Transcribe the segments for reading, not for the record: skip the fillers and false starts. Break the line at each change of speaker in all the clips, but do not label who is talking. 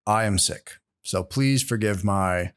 I am sick, so please forgive my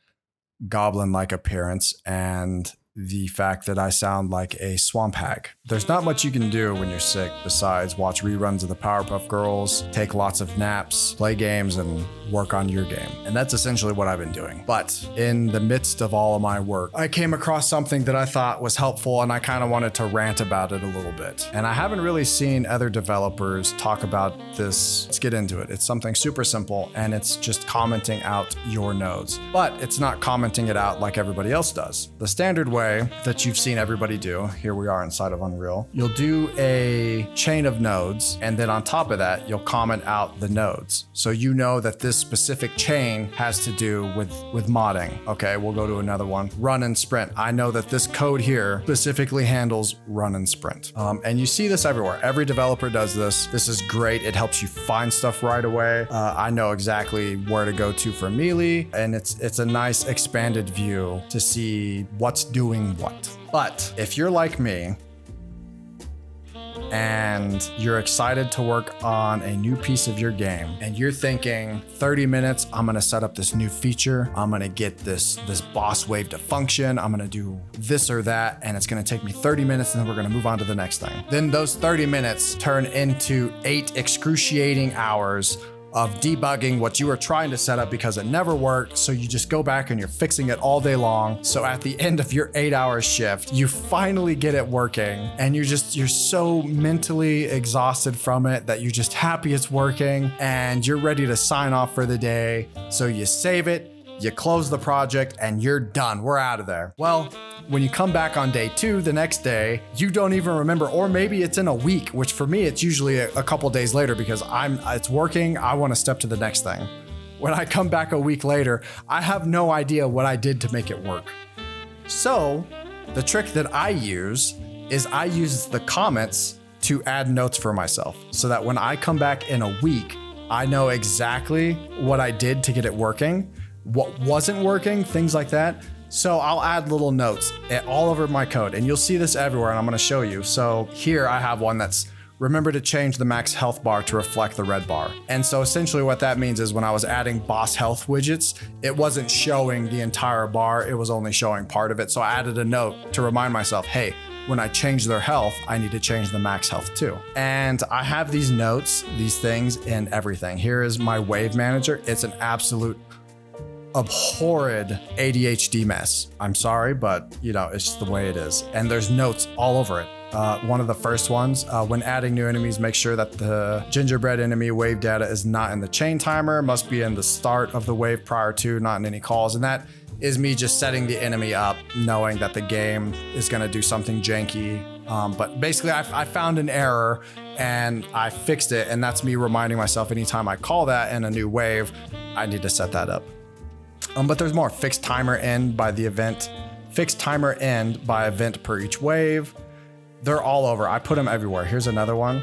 goblin-like appearance and the fact that I sound like a swamp hag. There's not much you can do when you're sick besides watch reruns of the Powerpuff Girls, take lots of naps, play games, and work on your game. And that's essentially what I've been doing. But in the midst of all of my work, I came across something that I thought was helpful, and I kind of wanted to rant about it a little bit. And I haven't really seen other developers talk about this. Let's get into it. It's something super simple, and it's just commenting out your nodes. But it's not commenting it out like everybody else does. The standard way that you've seen everybody do, here we are inside of Unreal, you'll do a chain of nodes, and then on top of that, you'll comment out the nodes. So you know that this specific chain has to do with modding. Okay, we'll go to another one. Run and sprint. I know that this code here specifically handles run and sprint. And you see this everywhere. Every developer does this. This is great. It helps you find stuff right away. I know exactly where to go to for melee, and it's a nice expanded view to see what's doing what. But if you're like me and you're excited to work on a new piece of your game and you're thinking 30 minutes, I'm gonna set up this new feature, I'm gonna get this boss wave to function, I'm gonna do this or that, and it's gonna take me 30 minutes and then we're gonna move on to the next thing. Then those 30 minutes turn into 8 excruciating hours of debugging what you were trying to set up because it never worked. So you just go back and you're fixing it all day long. So at the end of your 8-hour shift, you finally get it working, and you're so mentally exhausted from it that you're just happy it's working and you're ready to sign off for the day. So you save it, you close the project, and you're done. We're out of there. Well, when you come back on day 2, the next day, you don't even remember, or maybe it's in a week, which for me, it's usually a couple days later because it's working. I want to step to the next thing. When I come back a week later, I have no idea what I did to make it work. So the trick that I use is I use the comments to add notes for myself so that when I come back in a week, I know exactly what I did to get it working, what wasn't working, things like that. So I'll add little notes all over my code, and you'll see this everywhere, and I'm gonna show you. So here I have one that's remember to change the max health bar to reflect the red bar. And so essentially what that means is when I was adding boss health widgets, it wasn't showing the entire bar, it was only showing part of it. So I added a note to remind myself, hey, when I change their health, I need to change the max health too. And I have these notes, these things in everything. Here is my wave manager. It's an absolute abhorred ADHD mess. I'm sorry, but it's just the way it is. And there's notes all over it. One of the first ones, when adding new enemies, make sure that the gingerbread enemy wave data is not in the chain timer, must be in the start of the wave prior to, not in any calls. And that is me just setting the enemy up, knowing that the game is gonna do something janky. But basically I found an error and I fixed it. And that's me reminding myself anytime I call that in a new wave, I need to set that up. But there's more. Fixed timer end by the event. Fixed timer end by event per each wave. They're all over. I put them everywhere. Here's another one.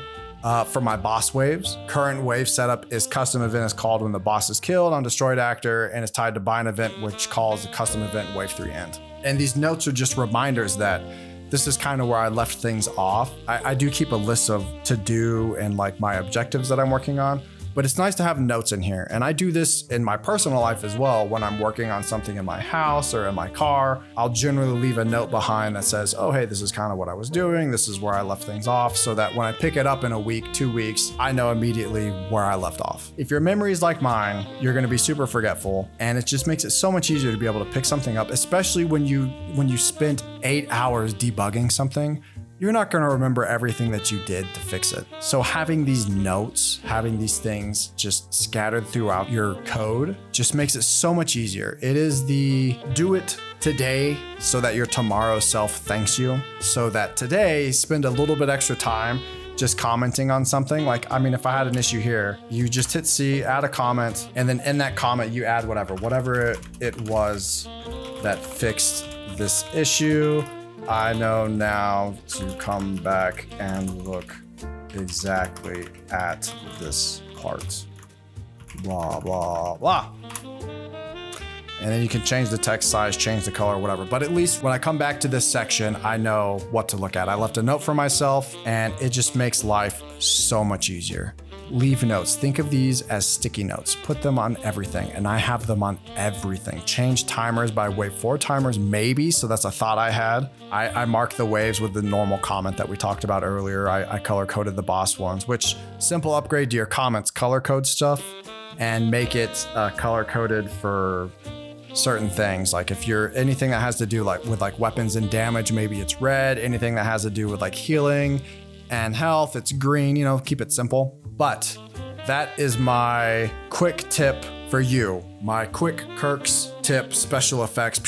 For my boss waves, current wave setup is custom event is called when the boss is killed on destroyed actor and is tied to bind event, which calls a custom event wave 3 end. And these notes are just reminders that this is kind of where I left things off. I do keep a list of to do and like my objectives that I'm working on. But it's nice to have notes in here. And I do this in my personal life as well. When I'm working on something in my house or in my car, I'll generally leave a note behind that says, oh, hey, this is kind of what I was doing. This is where I left things off, so that when I pick it up in a week, 2 weeks, I know immediately where I left off. If your memory is like mine, you're gonna be super forgetful. And it just makes it so much easier to be able to pick something up, especially when you spent 8 hours debugging something. You're not going to remember everything that you did to fix it. So having these notes, having these things just scattered throughout your code just makes it so much easier. It is the do it today so that your tomorrow self thanks you. So that today, spend a little bit extra time just commenting on something. Like, I mean, if I had an issue here, you just hit C, add a comment, and then in that comment, you add whatever it was that fixed this issue. I know now to come back and look exactly at this part. Blah, blah, blah. And then you can change the text size, change the color, whatever. But at least when I come back to this section, I know what to look at. I left a note for myself, and it just makes life so much easier. leave notes. Think of these as sticky notes. Put them on everything, and I have them on everything. Change timers by wave 4 timers, maybe. So that's a thought I had. I mark the waves with the normal comment that we talked about earlier. I color coded the boss ones, which simple upgrade to your comments, color code stuff and make it color coded for certain things. Like if you're anything that has to do with weapons and damage, maybe it's red. Anything that has to do with like healing and health, it's green. Keep it simple. But that is my quick tip for you. My quick Kirk's tip, special effects,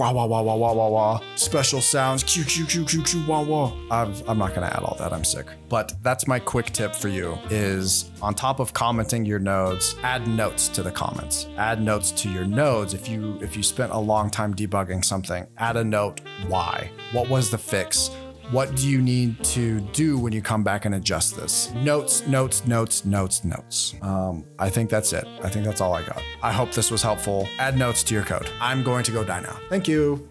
wah wah wah wah wah wah wah, special sounds, q q q q q wah wah. I'm not gonna add all that. I'm sick. But that's my quick tip for you: is on top of commenting your nodes, add notes to the comments. Add notes to your nodes. If you spent a long time debugging something, add a note. Why? What was the fix? What do you need to do when you come back and adjust this? Notes, notes, notes, notes, notes. I think that's it. I think that's all I got. I hope this was helpful. Add notes to your code. I'm going to go die now. Thank you.